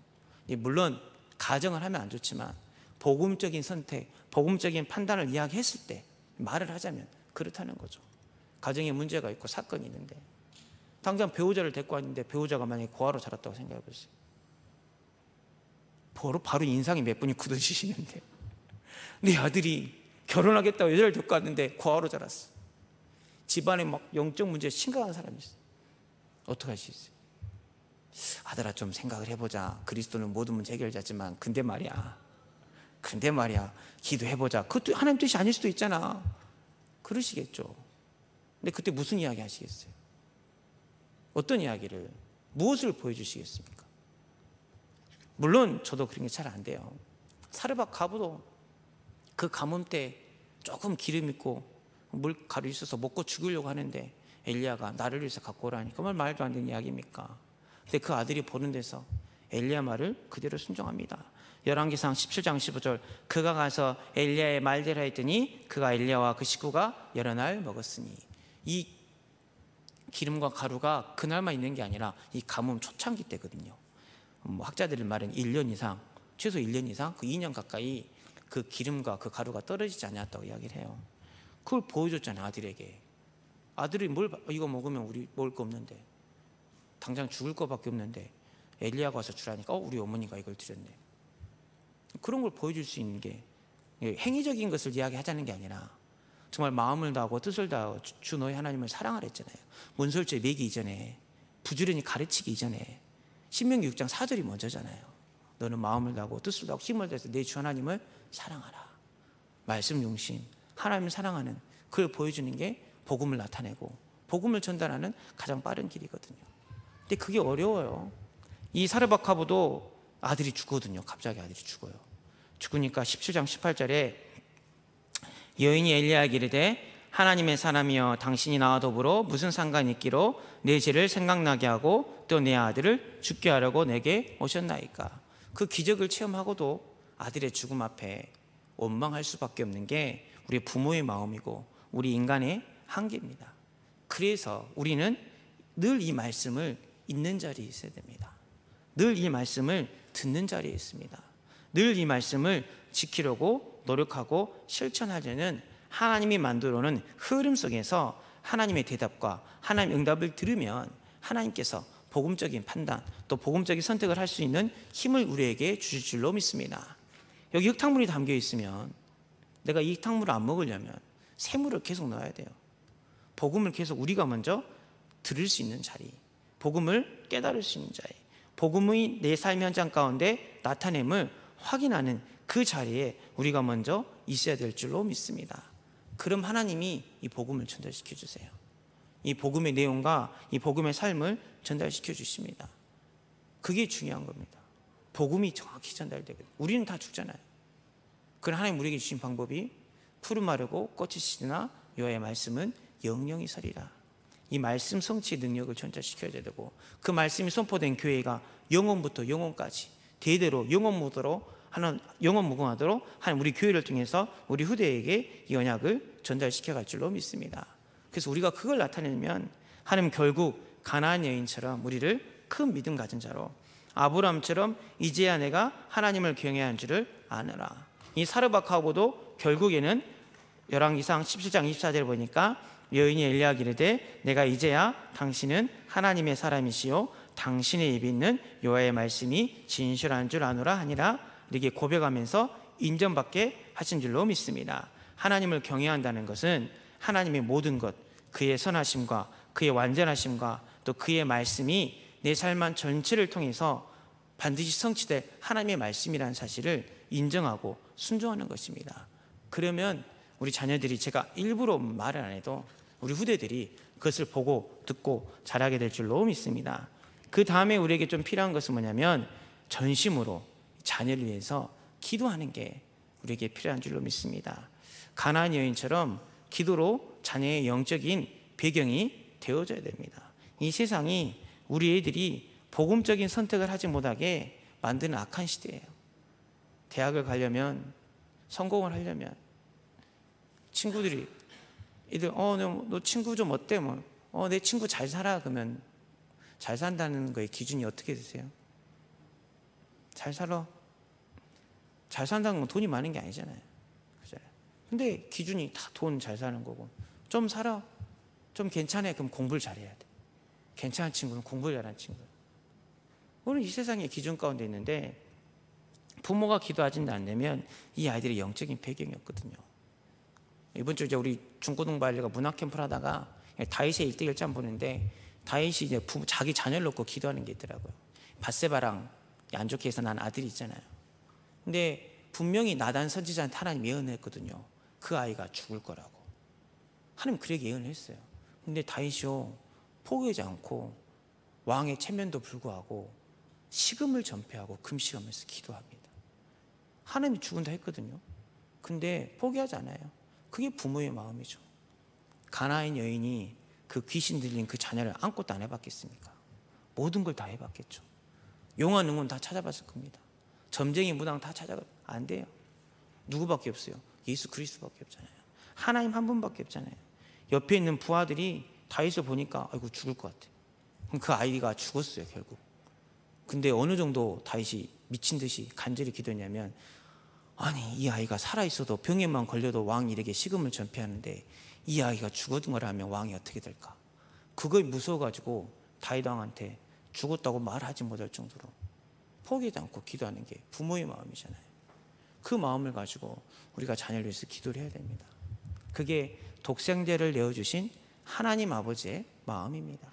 물론 가정을 하면 안 좋지만 복음적인 선택, 복음적인 판단을 이야기했을 때 말을 하자면 그렇다는 거죠. 가정에 문제가 있고 사건이 있는데 당장 배우자를 데리고 왔는데 배우자가 만약에 고아로 자랐다고 생각해 보세요. 바로 인상이 몇 분이 굳어지시는데 내 아들이 결혼하겠다고 여자를 데리고 왔는데 고아로 자랐어. 집안에 막 영적 문제에 심각한 사람이 있어. 어떻게 할 수 있어요? 아들아 좀 생각을 해보자. 그리스도는 모든 문제 해결자지만 근데 말이야 기도해보자. 그것도 하나님 뜻이 아닐 수도 있잖아. 그러시겠죠. 근데 그때 무슨 이야기 하시겠어요? 어떤 이야기를, 무엇을 보여주시겠습니까? 물론 저도 그런 게 잘 안 돼요. 사르밧 가부도 그 가뭄 때 조금 기름 있고 물가루 있어서 먹고 죽으려고 하는데 엘리야가 나를 위해서 갖고 오라니까 말도 안 되는 이야기입니까? 근데 그 아들이 보는 데서 엘리야 말을 그대로 순종합니다. 열왕기상 17장 15절 그가 가서 엘리야의 말대로 했더니 그가 엘리야와 그 식구가 여러 날 먹었으니. 이 기름과 가루가 그날만 있는 게 아니라 이 가뭄 초창기 때거든요. 학자들의 말은 1년 이상, 최소 1년 이상, 그 2년 가까이 그 기름과 그 가루가 떨어지지 않았다고 이야기를 해요. 그걸 보여줬잖아요. 아들에게. 아들이 이거 먹으면 우리 먹을 거 없는데, 당장 죽을 거밖에 없는데 엘리야가 와서 주라니까 우리 어머니가 이걸 드렸네. 그런 걸 보여줄 수 있는 게 행위적인 것을 이야기하자는 게 아니라 정말 마음을 다하고 뜻을 다하고 주 너희 하나님을 사랑하랬잖아요. 문설주에 매기 이전에, 부지런히 가르치기 이전에 신명기 6장 4절이 먼저잖아요. 너는 마음을 다하고 뜻을 다하고 힘을 다해서 내 주 하나님을 사랑하라. 말씀 중심, 하나님을 사랑하는 그걸 보여주는 게 복음을 나타내고 복음을 전달하는 가장 빠른 길이거든요. 근데 그게 어려워요. 이 사르밧 가부도 아들이 죽거든요. 갑자기 아들이 죽어요. 죽으니까 17장 18절에 여인이 엘리야에게 이르되 하나님의 사람이여 당신이 나와 더불어 무슨 상관이 있기로 내 죄를 생각나게 하고 또 내 아들을 죽게 하려고 내게 오셨나이까. 그 기적을 체험하고도 아들의 죽음 앞에 원망할 수밖에 없는 게 우리 부모의 마음이고 우리 인간의 한계입니다. 그래서 우리는 늘 이 말씀을 있는 자리에 있어야 됩니다. 늘 이 말씀을 듣는 자리에 있습니다. 늘 이 말씀을 지키려고 노력하고 실천하려는 하나님이 만들어 놓은 흐름 속에서 하나님의 대답과 하나님의 응답을 들으면 하나님께서 복음적인 판단 또 복음적인 선택을 할 수 있는 힘을 우리에게 주실 줄로 믿습니다. 여기 흙탕물이 담겨 있으면 내가 이 흙탕물을 안 먹으려면 새물을 계속 넣어야 돼요. 복음을 계속 우리가 먼저 들을 수 있는 자리, 복음을 깨달을 수 있는 자리, 복음의 내 삶 현장 가운데 나타냄을 확인하는 그 자리에 우리가 먼저 있어야 될 줄로 믿습니다. 그럼 하나님이 이 복음을 전달시켜 주세요. 이 복음의 내용과 이 복음의 삶을 전달시켜 주십니다. 그게 중요한 겁니다. 복음이 정확히 전달되거든요. 우리는 다 죽잖아요. 그러나 하나님 우리에게 주신 방법이 푸른 마르고 꽃이 시드나 여호와의 말씀은 영영이 서리라. 이 말씀 성취의 능력을 전달시켜야 되고 그 말씀이 선포된 교회가 영원부터 영원까지 대대로 영원무궁하도록 하나님 우리 교회를 통해서 우리 후대에게 이 언약을 전달시켜 갈 줄로 믿습니다. 그래서 우리가 그걸 나타내면 하나님 결국 가나안 여인처럼 우리를 큰 믿음 가진 자로 아브라함처럼 이제야 내가 하나님을 경외해야 한 줄을 아느라. 이 사르밧하고도 결국에는 열왕기상 17장 24절을 보니까 여인이 엘리야에게 이르되 내가 이제야 당신은 하나님의 사람이시요 당신의 입에 있는 여호와의 말씀이 진실한 줄 아노라 하니라. 이렇게 고백하면서 인정받게 하신 줄로 믿습니다. 하나님을 경외한다는 것은 하나님의 모든 것, 그의 선하심과 그의 완전하심과 또 그의 말씀이 내 삶 전체를 통해서 반드시 성취될 하나님의 말씀이라는 사실을 인정하고 순종하는 것입니다. 그러면 우리 자녀들이, 제가 일부러 말을 안 해도 우리 후대들이 그것을 보고 듣고 자라게 될 줄로 믿습니다. 그 다음에 우리에게 좀 필요한 것은 뭐냐면 전심으로 자녀를 위해서 기도하는 게 우리에게 필요한 줄로 믿습니다. 가나안 여인처럼 기도로 자녀의 영적인 배경이 되어져야 됩니다. 이 세상이 우리 애들이 복음적인 선택을 하지 못하게 만드는 악한 시대예요. 대학을 가려면, 성공을 하려면 친구들이 애들 너 친구 좀 어때? 내 친구 잘 살아. 그러면 잘 산다는 거의 기준이 어떻게 되세요? 잘 살아. 잘 산다는 건 돈이 많은 게 아니잖아요. 그잖아요. 근데 기준이 다 돈 잘 사는 거고, 좀 살아. 좀 괜찮아. 그럼 공부를 잘해야 돼. 괜찮은 친구는 공부를 잘하는 친구. 오늘 이 세상의 기준 가운데 있는데 부모가 기도하지 않으면 이 아이들의 영적인 배경이 없거든요. 이번 주 이제 우리 중고등부 아이가 문학 캠프를 하다가 다윗의 1대1장 보는데 다윗이 이제 자기 자녀를 놓고 기도하는 게 있더라고요. 밧세바랑 안 좋게 해서 난 아들이 있잖아요. 근데 분명히 나단 선지자한테 하나님 예언을 했거든요. 그 아이가 죽을 거라고. 하나님 그렇게 예언을 했어요. 근데 다윗이요, 포기하지 않고 왕의 체면도 불구하고 식음을 전폐하고 금식하면서 기도합니다. 하나님이 죽은다 했거든요. 근데 포기하지 않아요. 그게 부모의 마음이죠. 가나안 여인이 그 귀신 들린 그 자녀를 아무것도 안 해봤겠습니까? 모든 걸 다 해봤겠죠. 용한 응원 다 찾아봤을 겁니다. 점쟁이 무당 다 찾아가. 안 돼요. 누구밖에 없어요? 예수 그리스도밖에 없잖아요. 하나님 한 분밖에 없잖아요. 옆에 있는 부하들이 다윗을 보니까 아이고 죽을 것 같아. 그럼 그 아이가 죽었어요 결국. 근데 어느 정도 다윗이 미친 듯이 간절히 기도했냐면, 아니 이 아이가 살아있어도 병에만 걸려도 왕이 이렇게 식음을 전폐하는데 이 아이가 죽었던 거라면 왕이 어떻게 될까? 그거에 무서워가지고 다윗 왕한테 죽었다고 말하지 못할 정도로 포기하지 않고 기도하는 게 부모의 마음이잖아요. 그 마음을 가지고 우리가 자녀를 위해서 기도를 해야 됩니다. 그게 독생자를 내어주신 하나님 아버지의 마음입니다.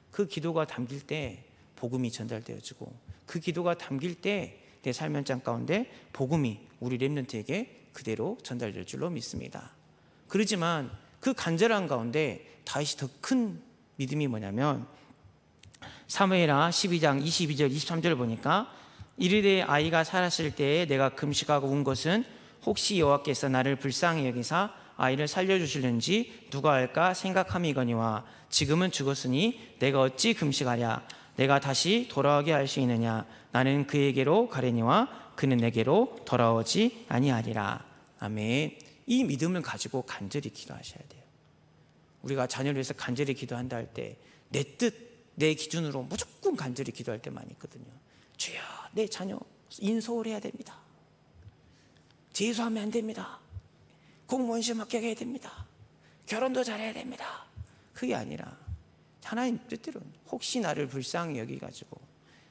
그 기도가 담길 때 복음이 전달되어지고, 그 기도가 담길 때 내 삶 현장 가운데 복음이 우리 렘넌트에게 그대로 전달될 줄로 믿습니다. 그렇지만 그 간절한 가운데 다윗이 더 큰 믿음이 뭐냐면, 사무엘하 12장 22절 23절을 보니까 이르되 아이가 살았을 때에 내가 금식하고 운 것은 혹시 여호와께서 나를 불쌍히 여기사 아이를 살려주실는지 누가 알까 생각함이거니와 지금은 죽었으니 내가 어찌 금식하랴. 내가 다시 돌아오게 할 수 있느냐. 나는 그에게로 가려니와 그는 내게로 돌아오지 아니하리라. 아멘. 이 믿음을 가지고 간절히 기도하셔야 돼요. 우리가 자녀를 위해서 간절히 기도한다 할 때 내 뜻, 내 기준으로 무조건 간절히 기도할 때 많이 있거든요. 주여, 내 자녀 인서울 해야 됩니다. 재수하면 안 됩니다. 공무원 시험 합격해야 됩니다. 결혼도 잘해야 됩니다. 그게 아니라 하나님 뜻대로 혹시 나를 불쌍히 여기가지고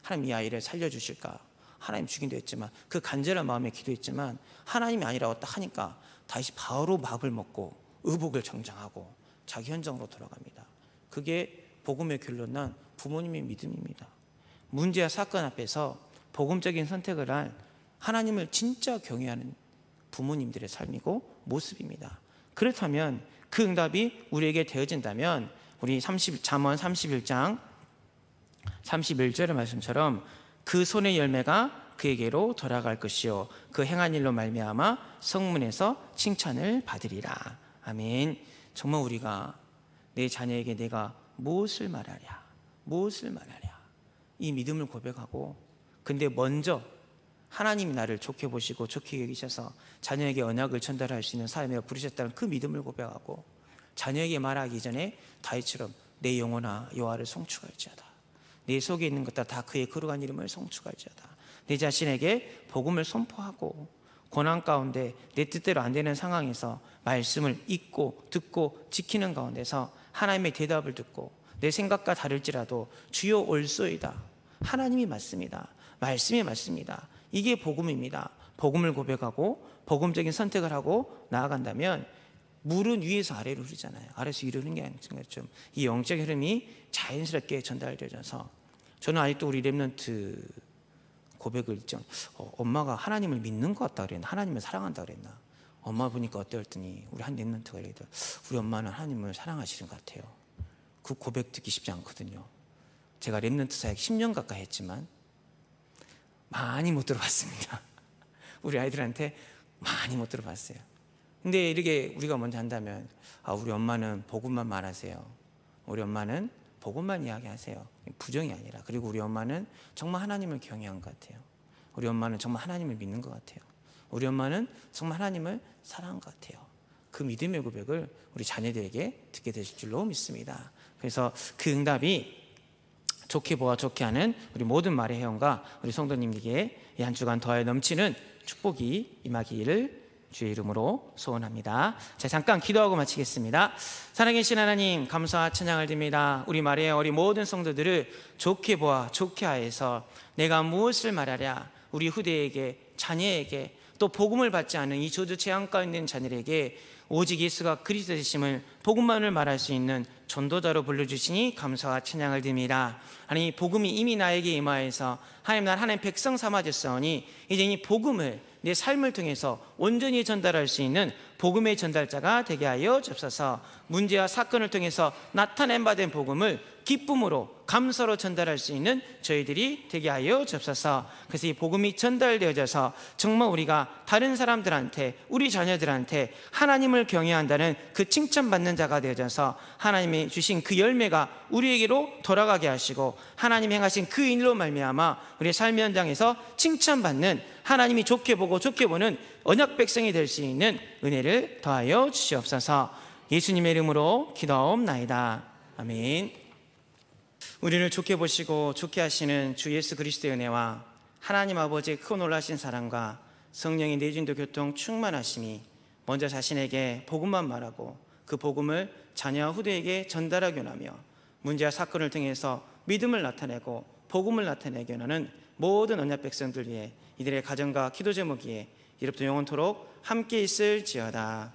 하나님 이 아이를 살려주실까? 하나님 주긴도 했지만 그 간절한 마음에 기도했지만 하나님이 아니라고 딱 하니까 다시 바로 밥을 먹고 의복을 정장하고 자기 현장으로 돌아갑니다. 그게 복음의 결론난 부모님의 믿음입니다. 문제와 사건 앞에서 복음적인 선택을 할 하나님을 진짜 경외하는 부모님들의 삶이고 모습입니다. 그렇다면 그 응답이 우리에게 되어진다면 우리 잠언 31장 31절의 말씀처럼 그 손의 열매가 그에게로 돌아갈 것이요 그 행한 일로 말미암아 성문에서 칭찬을 받으리라. 아멘. 정말 우리가 내 자녀에게 내가 무엇을 말하랴 이 믿음을 고백하고, 근데 먼저 하나님이 나를 좋게 보시고 좋게 여기셔서 자녀에게 언약을 전달할 수 있는 사람이라 부르셨다는 그 믿음을 고백하고, 자녀에게 말하기 전에 다윗처럼 내 영혼아 여호와를 송축할지어다. 내 속에 있는 것다 다 그의 거룩한 이름을 송축할지어다. 내 자신에게 복음을 선포하고, 고난 가운데 내 뜻대로 안 되는 상황에서 말씀을 읽고 듣고 지키는 가운데서 하나님의 대답을 듣고 내 생각과 다를지라도 주여 옳소이다. 하나님이 맞습니다. 말씀이 맞습니다. 이게 복음입니다. 복음을 고백하고 복음적인 선택을 하고 나아간다면 물은 위에서 아래로 흐르잖아요. 아래에서 위로 흐르는 게 아니라 좀 이 영적 흐름이 자연스럽게 전달되어져서, 저는 아직도 우리 렘넌트 고백을 있죠. 엄마가 하나님을 믿는 것 같다 그랬나? 하나님을 사랑한다 그랬나? 엄마 보니까 어때? 했더니 우리 한 렘넌트가 이러더라고요. 우리 엄마는 하나님을 사랑하시는 것 같아요. 그 고백 듣기 쉽지 않거든요. 제가 렘넌트 사역 10년 가까이 했지만 많이 못 들어봤습니다. 우리 아이들한테 많이 못 들어봤어요. 근데 이렇게 우리가 먼저 한다면, 우리 엄마는 복음만 말하세요. 우리 엄마는 복음만 이야기하세요. 부정이 아니라. 그리고 우리 엄마는 정말 하나님을 경외한 것 같아요. 우리 엄마는 정말 하나님을 믿는 것 같아요. 우리 엄마는 정말 하나님을 사랑한 것 같아요. 그 믿음의 고백을 우리 자녀들에게 듣게 되실 줄로 믿습니다. 그래서 그 응답이 좋게 보아 좋게 하는 우리 모든 말의 회원과 우리 성도님에게 이 한 주간 더하여 넘치는 축복이 임하기를 주의 이름으로 소원합니다. 자, 잠깐 기도하고 마치겠습니다. 살아계신 하나님, 감사와 찬양을 드립니다. 우리 말의 우리 모든 성도들을 좋게 보아 좋게 하여서 내가 무엇을 말하랴, 우리 후대에게, 자녀에게, 또 복음을 받지 않은 이 저주 재앙 가운데 있는 자녀에게 오직 예수가 그리스도 되심을, 복음만을 말할 수 있는 전도자로 불러주시니 감사와 찬양을 드립니다. 하나님, 복음이 이미 나에게 임하여서 하나님, 난 하나님 백성 삼아졌사오니 이제 이 복음을 내 삶을 통해서 온전히 전달할 수 있는 복음의 전달자가 되게 하여 주옵소서. 문제와 사건을 통해서 나타낸 바 된 복음을 기쁨으로, 감사로 전달할 수 있는 저희들이 되게 하여 주옵소서. 그래서 이 복음이 전달되어져서 정말 우리가 다른 사람들한테, 우리 자녀들한테 하나님을 경외한다는 그 칭찬받는 자가 되어져서 하나님이 주신 그 열매가 우리에게로 돌아가게 하시고, 하나님이 행하신 그 일로 말미암아 우리의 삶의 현장에서 칭찬받는, 하나님이 좋게 보고 좋게 보는 언약 백성이 될 수 있는 은혜를 더하여 주시옵소서. 예수님의 이름으로 기도하옵나이다. 아멘. 우리를 좋게 보시고 좋게 하시는 주 예수 그리스도의 은혜와 하나님 아버지의 크고 놀라신 사랑과 성령의 내진도 교통 충만하심이 먼저 자신에게 복음만 말하고 그 복음을 자녀와 후대에게 전달하기 원하며 문제와 사건을 통해서 믿음을 나타내고 복음을 나타내기 원하는 모든 언약 백성들 위해 이들의 가정과 기도 제목 위에 이로부터 영원토록 함께 있을지어다.